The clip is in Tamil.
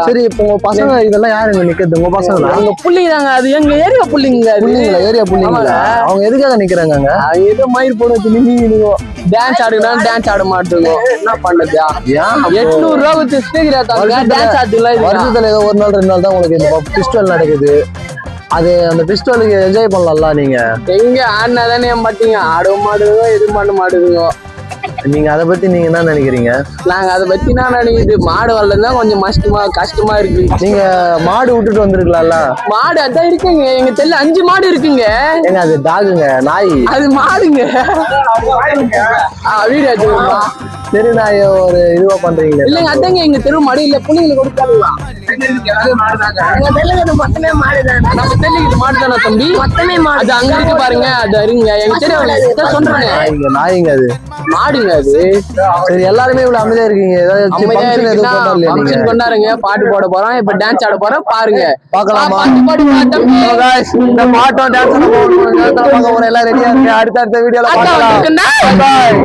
சரி இப்போ உங்க பசங்க இதெல்லாம் யாருங்க நிக்கிறது? உங்க பசங்க எங்க புள்ளிங்க தாங்க, அது எங்க ஏரியா புள்ளிங்க. புள்ளிங்களா? ஏரியா புள்ளிங்களா? அவங்க எதுக்காக நிக்கிறாங்க அங்க? ஏதோ மயிர் போட வச்சு நின்னுங்க டான்ஸ் ஆடுனா டான்ஸ் ஆட மாட்டோங்க. என்ன பண்ணது? 800 ரூபா வச்சு ஸ்பீக்கர் ஏத்தாங்க டான்ஸ் ஆடுலாம். வருஷத்துல ஏதோ ஒரு நாள் 2 நாள் தான் உங்களுக்கு இந்த பிஸ்டல் நடக்குது. அது அந்த பிஸ்டலுக்கு என்ஜாய் பண்ணலாம்ல நீங்க. எங்க ஆடினா தானே மாட்டீங்க, ஆடவும் மாடுதுங்க எதுவும் பண்ண மாட்டுதுங்க. நீங்க அதை பத்தி நீங்க என்ன நினைக்கிறீங்க? நாங்க அதை பத்தி நான் நினைக்குது மாடு வரலதான் கொஞ்சம் கஷ்டமா இருக்கு. நீங்க மாடு விட்டுட்டு வந்திருக்கலாம்ல. மாடு அதான் இருக்குங்க, எங்க தெரியல 5 மாடு இருக்குங்க. ஏங்க அது டாகுங்க, நாய். அது மாடுங்க. வீடு ஆச்சுங்களா? தெரு நாய ஒரு இதுவா பண்றீங்க இல்லைங்க, அதாங்க எங்க தெரு மாடு இல்ல, புள்ளிங்களை கொடுக்கலாம். நம்ம தெரியல மாடுதானா தம்பி? அது அங்க இருக்கு பாருங்க, அது அருங்க எங்க தெரு சொல்றாங்க. நாய்ங்க அது மாடுங்க அது. சரி எல்லாருமே இவ்வளவு அமைதியா இருக்கீங்க. ஏதாவது கொண்டாருங்க, பாட்டு போட போறோம், இப்ப டான்ஸ் ஆட போறோம், பாருங்க பாக்கலாமா? இந்த பாட்டும் டான்ஸ் எல்லாம் ரெடியா இருக்கு. அடுத்த வீடியோல பாக்கலாம்.